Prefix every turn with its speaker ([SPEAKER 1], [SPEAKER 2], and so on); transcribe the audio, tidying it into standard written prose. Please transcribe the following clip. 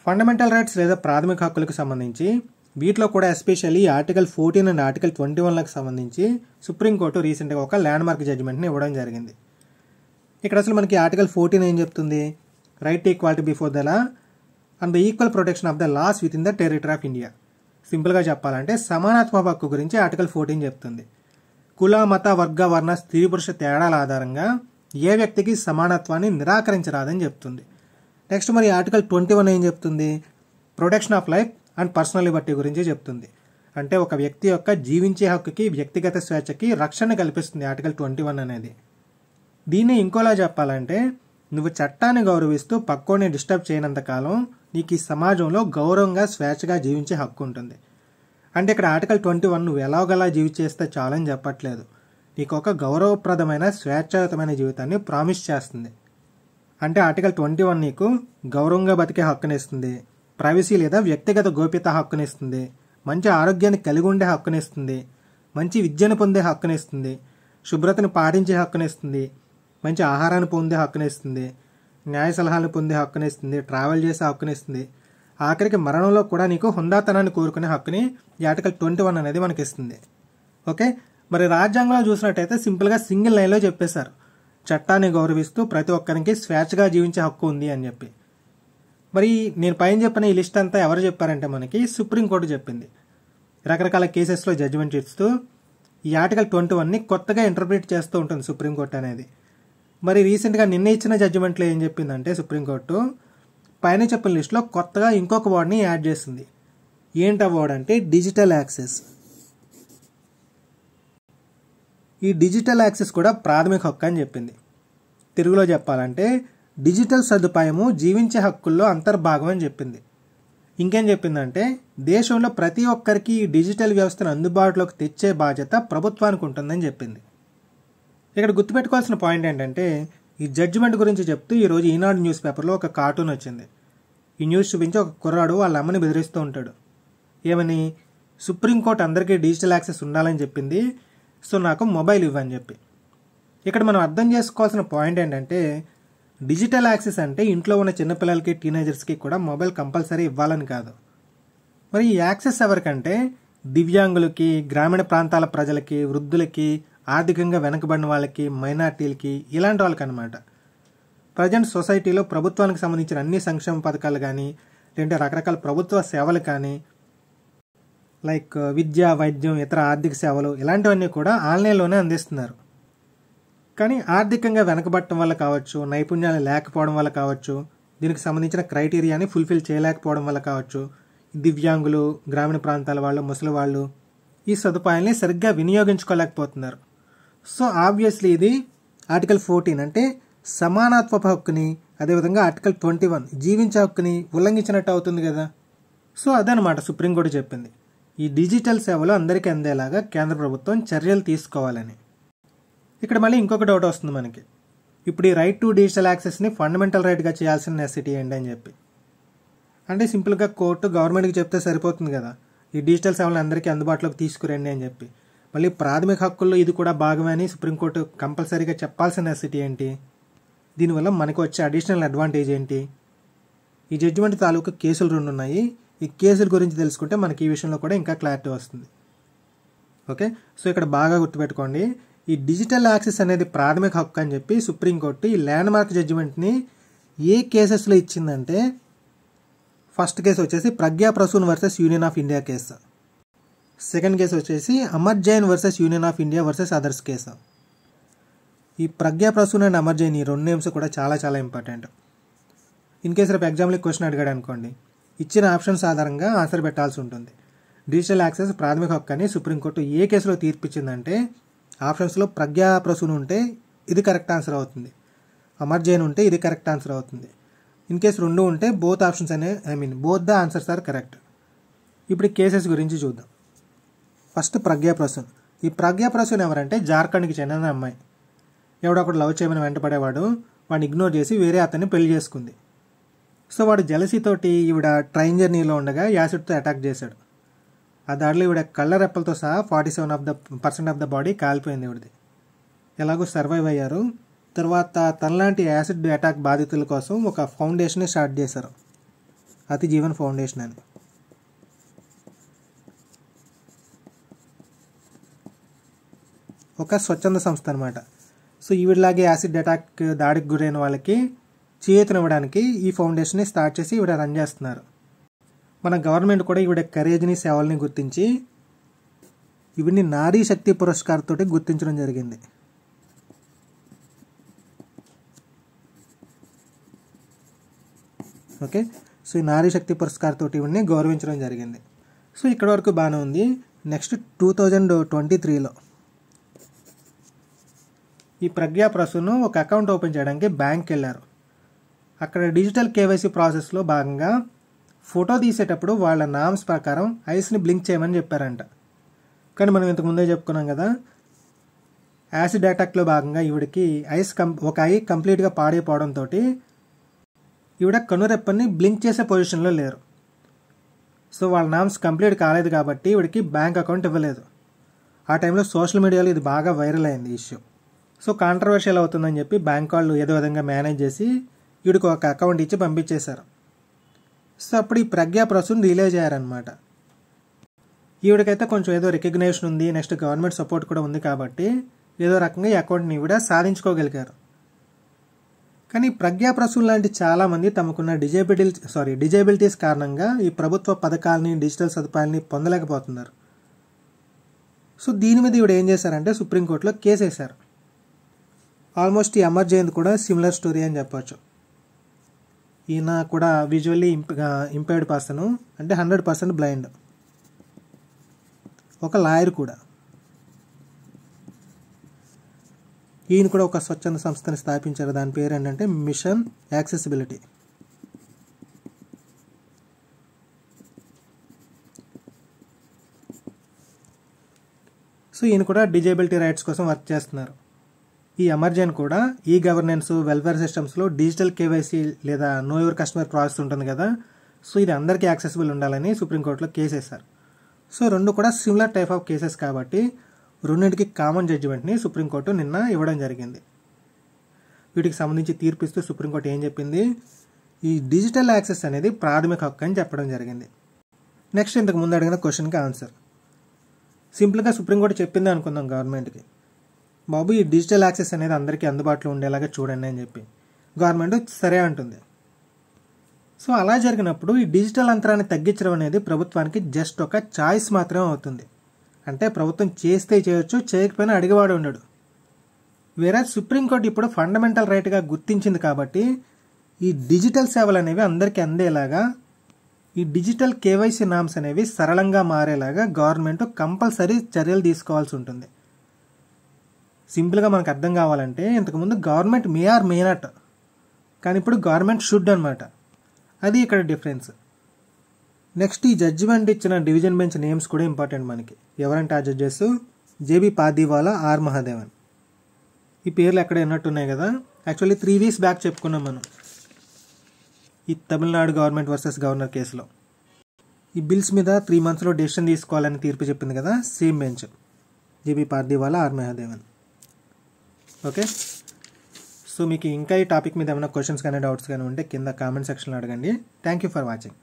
[SPEAKER 1] Fundamental rights లేదా ప్రాథమిక హక్కులకు సంబంధించి వీటిలో కూడా ఎస్పెషల్లీ ఆర్టికల్ 14 అండ్ ఆర్టికల్ 21లకు సంబంధించి సుప్రీంకోర్టు రీసెంట్గా ఒక ల్యాండ్ మార్క్ జడ్జిమెంట్ని ఇవ్వడం జరిగింది. ఇక్కడ అసలు మనకి ఆర్టికల్ 14 ఏం చెప్తుంది? Right to equality before the law and the equal protection of the laws within the territory of India. సింపుల్గా చెప్పాలంటే సమానత్వ హక్కు గురించి ఆర్టికల్ 14 చెప్తుంది. కుల, మత, వర్గ, వర్ణ, స్త్రీ పురుష తేడాల ఆధారంగా ఏ వ్యక్తికి సమానత్వాన్ని నిరాకరించరాదని చెప్తుంది. నెక్స్ట్ మరి ఆర్టికల్ 21 ఏం చెప్తుంది? Protection of life and personal Liberty గురించి చెప్తుంది. అంటే ఒక వ్యక్తి యొక్క జీవించే హక్కుకి, వ్యక్తిగత స్వేచ్ఛకి రక్షణ కల్పిస్తుంది ఆర్టికల్ 21 అనేది. దీన్ని ఇంకోలా చెప్పాలంటే నువ్వు చట్టాన్ని గౌరవిస్తూ పక్కోని డిస్టర్బ్ చేయనంత కాలం నీకు ఈ సమాజంలో గౌరవంగా స్వేచ్ఛగా జీవించే హక్కు ఉంటుంది. అంటే ఇక్కడ ఆర్టికల్ 21 నువ్వు ఎలాగలా జీవించేస్తే చాలని చెప్పట్లేదు. నీకు ఒక గౌరవప్రదమైన స్వేచ్ఛాయుతమైన జీవితాన్ని ప్రామిస్ చేస్తుంది. అంటే ఆర్టికల్ 21 నీకు గౌరవంగా బతికే హక్కునిస్తుంది, ప్రైవసీ లేదా వ్యక్తిగత గోప్యత హక్కునిస్తుంది, మంచి ఆరోగ్యాన్ని కలిగి ఉండే హక్కునిస్తుంది, మంచి విద్యను పొందే హక్కునిస్తుంది, శుభ్రతను పాటించే హక్కునిస్తుంది, మంచి ఆహారాన్ని పొందే హక్కునిస్తుంది, న్యాయ సలహాలను పొందే హక్కునిస్తుంది, ట్రావెల్ చేసే హక్కునిస్తుంది, ఆఖరికి మరణంలో కూడా నీకు హుందాతనాన్ని కోరుకునే హక్కుని ఈ ఆర్టికల్ 21 అనేది మనకి ఇస్తుంది. ఓకే, మరి రాజ్యాంగంలో చూసినట్టయితే సింపుల్గా సింగిల్ లైన్లో చెప్పేశారు, చట్టాన్ని గౌరవిస్తూ ప్రతి ఒక్కరికి స్వేచ్ఛగా జీవించే హక్కు ఉంది అని చెప్పి. మరి నేను పైన చెప్పిన ఈ లిస్ట్ అంతా ఎవరు చెప్పారంటే మనకి సుప్రీంకోర్టు చెప్పింది. రకరకాల కేసెస్లో జడ్జిమెంట్ ఇస్తూ ఈ ఆర్టికల్ 21ని కొత్తగా ఇంటర్ప్రిట్ చేస్తూ ఉంటుంది సుప్రీంకోర్టు అనేది. మరి రీసెంట్గా నిన్న ఇచ్చిన జడ్జిమెంట్లో ఏం చెప్పిందంటే సుప్రీంకోర్టు పైన చెప్పిన లిస్టులో కొత్తగా ఇంకొక వర్డ్ని యాడ్ చేసింది. ఏంటి వర్డ్ అంటే డిజిటల్ యాక్సెస్. ఈ డిజిటల్ యాక్సెస్ కూడా ప్రాథమిక హక్కు అని చెప్పింది. తెలుగులో చెప్పాలంటే డిజిటల్ సదుపాయము జీవించే హక్కుల్లో అంతర్భాగం అని చెప్పింది. ఇంకేం చెప్పిందంటే దేశంలో ప్రతి ఒక్కరికి ఈ డిజిటల్ వ్యవస్థను అందుబాటులోకి తెచ్చే బాధ్యత ప్రభుత్వానికి ఉంటుందని చెప్పింది. ఇక్కడ గుర్తుపెట్టుకోవాల్సిన పాయింట్ ఏంటంటే ఈ జడ్జిమెంట్ గురించి చెప్తూ ఈరోజు ఈనాడు న్యూస్ పేపర్లో ఒక కార్టూన్ వచ్చింది. ఈ న్యూస్ చూపించి ఒక కుర్రాడు వాళ్ళ అమ్మని బెదిరిస్తూ ఉంటాడు. ఏమని? సుప్రీంకోర్టు అందరికీ డిజిటల్ యాక్సెస్ ఉండాలని చెప్పింది, సో నాకు మొబైల్ ఇవ్వని చెప్పి. ఇక్కడ మనం అర్థం చేసుకోవాల్సిన పాయింట్ ఏంటంటే డిజిటల్ యాక్సెస్ అంటే ఇంట్లో ఉన్న చిన్నపిల్లలకి, టీనేజర్స్కి కూడా మొబైల్ కంపల్సరీ ఇవ్వాలని కాదు. మరి ఈ యాక్సెస్ ఎవరికంటే దివ్యాంగులకి, గ్రామీణ ప్రాంతాల ప్రజలకి, వృద్ధులకి, ఆర్థికంగా వెనకబడిన వాళ్ళకి, మైనార్టీలకి, ఇలాంటి వాళ్ళకి అనమాట. ప్రజెంట్ సొసైటీలో ప్రభుత్వానికి సంబంధించిన అన్ని సంక్షేమ పథకాలు కానీ, లేదంటే రకరకాల ప్రభుత్వ సేవలు కానీ, లైక్ విద్య, వైద్యం, ఇతర ఆర్థిక సేవలు ఇలాంటివన్నీ కూడా ఆన్లైన్లోనే అందిస్తున్నారు. కానీ ఆర్థికంగా వెనకబడటం వల్ల కావచ్చు, నైపుణ్యాలు లేకపోవడం వల్ల కావచ్చు, దీనికి సంబంధించిన క్రైటీరియాని ఫుల్ఫిల్ చేయలేకపోవడం వల్ల కావచ్చు, దివ్యాంగులు, గ్రామీణ ప్రాంతాల వాళ్ళు, ముసలి వాళ్ళు ఈ సదుపాయాల్ని సరిగ్గా వినియోగించుకోలేకపోతున్నారు. సో ఆబ్వియస్లీ ఇది ఆర్టికల్ 14 అంటే సమానత్వపు హక్కుని, అదేవిధంగా ఆర్టికల్ 21 జీవించే హక్కుని ఉల్లంఘించినట్టు అవుతుంది కదా. సో అదనమాట సుప్రీంకోర్టు చెప్పింది. ఈ డిజిటల్ సేవలు అందరికీ అందేలాగా కేంద్ర ప్రభుత్వం చర్యలు తీసుకోవాలని. ఇక్కడ మళ్ళీ ఇంకొక డౌట్ వస్తుంది మనకి. ఇప్పుడు ఈ రైట్ టు డిజిటల్ యాక్సెస్ని ఫండమెంటల్ రైట్గా చేయాల్సిన నెసిటీ ఏంటి అని చెప్పి. అంటే సింపుల్గా కోర్టు గవర్నమెంట్కి చెప్తే సరిపోతుంది కదా, ఈ డిజిటల్ సేవలను అందరికీ అందుబాటులోకి తీసుకురండి అని చెప్పి. మళ్ళీ ప్రాథమిక హక్కుల్లో ఇది కూడా భాగమే అని సుప్రీంకోర్టు కంపల్సరీగా చెప్పాల్సిన నెసిటీ ఏంటి? దీనివల్ల మనకు వచ్చే అడిషనల్ అడ్వాంటేజ్ ఏంటి? ఈ జడ్జిమెంట్ తాలూకు కేసులు 2 ఉన్నాయి. ఈ కేసుల గురించి తెలుసుకుంటే మనకి ఈ విషయంలో కూడా ఇంకా క్లారిటీ వస్తుంది. ఓకే, సో ఇక్కడ బాగా గుర్తుపెట్టుకోండి, ఈ డిజిటల్ యాక్సెస్ అనేది ప్రాథమిక హక్కు అని చెప్పి సుప్రీంకోర్టు ఈ ల్యాండ్ మార్క్ జడ్జిమెంట్ని ఏ కేసెస్లో ఇచ్చిందంటే ఫస్ట్ కేసు వచ్చేసి Pragya Prasoon versus union of India case, second case వచ్చేసి Amar Jain versus union of India versus others case. ఈ ప్రజ్ఞా ప్రసూన్ అండ్ అమర్ జైన్ ఈ 2 నేమ్స్ కూడా చాలా చాలా ఇంపార్టెంట్. ఇన్ కేసు రేపు ఎగ్జామ్లో క్వశ్చన్ అడిగాడు అనుకోండి, ఇచ్చిన ఆప్షన్స్ ఆధారంగా ఆన్సర్ పెట్టాల్సి ఉంటుంది. డిజిటల్ యాక్సెస్ ప్రాథమిక హక్కు అని సుప్రీంకోర్టు ఏ కేసులో తీర్పిచ్చిందంటే ఆప్షన్స్లో ప్రజ్ఞా ప్రసూన్ ఉంటే ఇది కరెక్ట్ ఆన్సర్ అవుతుంది, అమర్ జైన్ ఉంటే ఇది కరెక్ట్ ఆన్సర్ అవుతుంది. ఇన్ కేసు 2 ఉంటే both options both the answers are correct. ఇప్పుడు కేసెస్ గురించి చూద్దాం. ఫస్ట్ ప్రజ్ఞా ప్రసూన్. ఈ ప్రజ్ఞా ప్రసూన్ ఎవరంటే జార్ఖండ్కి చెందిన అమ్మాయి. ఎవడొకడు లవ్ చేయమని వెంటపడేవాడు, వాడిని ఇగ్నోర్ చేసి వేరే అతన్ని పెళ్లి చేసుకుంది. సో వాడు జలసీతోటి ఈవిడ ట్రైన్ జర్నీలో ఉండగా యాసిడ్తో అటాక్ చేశాడు. ఆ దాడిలో ఈవిడ కళ్ళ రెప్పలతో సహా 47% ఆఫ్ ద బాడీ కాలిపోయింది ఈవిడది. ఎలాగో సర్వైవ్ అయ్యారు. తర్వాత తనలాంటి యాసిడ్ అటాక్ బాధితుల కోసం ఒక ఫౌండేషన్ స్టార్ట్ చేశారు. అతి జీవన్ ఫౌండేషన్ అని. ఒక స్వచ్ఛంద సంస్థ అనమాట. సో ఈవిడలాగే యాసిడ్ అటాక్ దాడికి గురైన వాళ్ళకి చేయూతనివ్వడానికి ఈ ఫౌండేషన్ని స్టార్ట్ చేసి ఈవిడ రన్ చేస్తున్నారు. మన గవర్నమెంట్ కూడా ఈవిడ కరేజ్ని సేవల్ని గుర్తించి ఈవిడ్ని నారీ శక్తి పురస్కార్ తోటి గుర్తించడం జరిగింది. ఓకే, సో ఈ నారీ శక్తి పురస్కార్ తోటి ఈవిడ్ని గౌరవించడం జరిగింది. సో ఇక్కడ వరకు బాగానే ఉంది. నెక్స్ట్ 2023లో ఈ ప్రజ్ఞా ప్రసూన్ ఒక అకౌంట్ ఓపెన్ చేయడానికి బ్యాంక్కి వెళ్ళారు. అక్కడ డిజిటల్ కేవైసీ ప్రాసెస్లో భాగంగా ఫోటో తీసేటప్పుడు వాళ్ళ నామ్స్ ప్రకారం ఐస్ని బ్లింక్ చేయమని చెప్పారంట. కానీ మనం ఇంతకుముందే చెప్పుకున్నాం కదా, యాసిడ్ అటాక్లో భాగంగా ఈవిడికి ఒక ఐ కంప్లీట్గా పాడైపోవడంతో ఈవిడ కనురెప్పని బ్లింక్ చేసే పొజిషన్లో లేరు. సో వాళ్ళ నామ్స్ కంప్లీట్ కాలేదు కాబట్టి ఈవిడికి బ్యాంక్ అకౌంట్ ఇవ్వలేదు. ఆ టైంలో సోషల్ మీడియాలో ఇది బాగా వైరల్ అయింది ఇష్యూ. సో కాంట్రవర్షియల్ అవుతుందని చెప్పి బ్యాంక్ వాళ్ళు ఏదో విధంగా మేనేజ్ చేసి వీడికి ఒక అకౌంట్ ఇచ్చి పంపించేశారు. సో అప్పుడు ఈ ప్రజ్ఞా ప్రసూన్ రిలీజ్ అయ్యారనమాట. ఈవిడకైతే కొంచెం ఏదో రికగ్నేషన్ ఉంది, నెక్స్ట్ గవర్నమెంట్ సపోర్ట్ కూడా ఉంది కాబట్టి ఏదో రకంగా ఈ అకౌంట్ని ఈవిడ సాధించుకోగలిగారు. కానీ ప్రజ్ఞా ప్రసూన్ లాంటి చాలామంది తమకున్న డిజేబిలిటీస్ కారణంగా ఈ ప్రభుత్వ పథకాలని డిజిటల్ సదుపాయాలని పొందలేకపోతున్నారు. సో దీని మీద ఈవిడ ఏం చేశారంటే సుప్రీంకోర్టులో కేసు వేశారు. ఆల్మోస్ట్ ఈ అమర్ జయంత్ కూడా సిమిలర్ స్టోరీ అని చెప్పొచ్చు. ఈయన కూడా విజువల్లీ ఇంపైర్డ్ పర్సన్, అంటే 100% బ్లైండ్, ఒక లాయర్ కూడా. ఈయన కూడా ఒక స్వచ్ఛంద సంస్థని స్థాపించారు. దాని పేరు ఏంటంటే మిషన్ యాక్సెసిబిలిటీ. సో ఈయన కూడా డిజేబిలిటీ రైట్స్ కోసం వర్క్ చేస్తున్నారు. ఈ అమర్జన్ కూడా ఈ గవర్నెన్స్, వెల్ఫేర్ సిస్టమ్స్లో డిజిటల్ కేవైసీ లేదా నో యువర్ కస్టమర్ ప్రాసెస్ ఉంటుంది కదా, సో ఇది అందరికీ యాక్సెసిబుల్ ఉండాలని సుప్రీంకోర్టులో కేసు వేశారు. సో రెండు కూడా సిమిలర్ టైప్ ఆఫ్ కేసెస్ కాబట్టి రెండింటికి కామన్ జడ్జిమెంట్ని సుప్రీంకోర్టు నిన్న ఇవ్వడం జరిగింది. వీటికి సంబంధించి తీర్పిస్తూ సుప్రీంకోర్టు ఏం చెప్పింది, ఈ డిజిటల్ యాక్సెస్ అనేది ప్రాథమిక హక్కు అని చెప్పడం జరిగింది. నెక్స్ట్ ఇంతకు ముందు అడిగిన క్వశ్చన్కి ఆన్సర్. సింపుల్గా సుప్రీంకోర్టు చెప్పింది అనుకుందాం గవర్నమెంట్కి, బాబు ఈ డిజిటల్ యాక్సెస్ అనేది అందరికీ అందుబాటులో ఉండేలాగా చూడండి అని చెప్పి. గవర్నమెంట్ సరే అంటుంది. సో అలా జరిగినప్పుడు ఈ డిజిటల్ అంతరాన్ని తగ్గించడం అనేది ప్రభుత్వానికి జస్ట్ ఒక చాయిస్ మాత్రమే అవుతుంది. అంటే ప్రభుత్వం చేస్తే చేయొచ్చు, చేయకపోయినా అడిగేవాడు ఉండడు. వేరే సుప్రీంకోర్టు ఇప్పుడు ఫండమెంటల్ రైట్గా గుర్తించింది కాబట్టి ఈ డిజిటల్ సేవలు అనేవి అందరికీ అందేలాగా, ఈ డిజిటల్ కేవైసీ నామ్స్ అనేవి సరళంగా మారేలాగా గవర్నమెంట్ కంపల్సరీ చర్యలు తీసుకోవాల్సి ఉంటుంది. సింపుల్గా మనకు అర్థం కావాలంటే ఇంతకుముందు government may or may not, కానీ ఇప్పుడు గవర్నమెంట్ షుడ్ అనమాట. అది ఇక్కడ డిఫరెన్స్. నెక్స్ట్ ఈ జడ్జిమెంట్ ఇచ్చిన డివిజన్ బెంచ్ నేమ్స్ కూడా ఇంపార్టెంట్ మనకి. ఎవరంటే ఆ జడ్జెస్ జేబీ పార్దీవాలా, ఆర్ మహాదేవన్. ఈ పేర్లు ఎక్కడ ఉన్నట్టున్నాయి కదా. యాక్చువల్లీ 3 weeks బ్యాక్ చెప్పుకున్నాం మనం ఈ తమిళనాడు గవర్నమెంట్ వర్సెస్ గవర్నర్ కేసులో. ఈ బిల్స్ మీద 3 monthsలో డెసిషన్ తీసుకోవాలని తీర్పు చెప్పింది కదా, same bench JB Pardiwala, R Mahadevan. Okay, so మీకు ఇంకా ఈ టాపిక్ మీద ఏమైనా క్వశ్చన్స్ కానీ డౌట్స్ కానీ ఉంటే కింద కామెంట్ సెక్షన్లో అడగండి. Thank you for watching.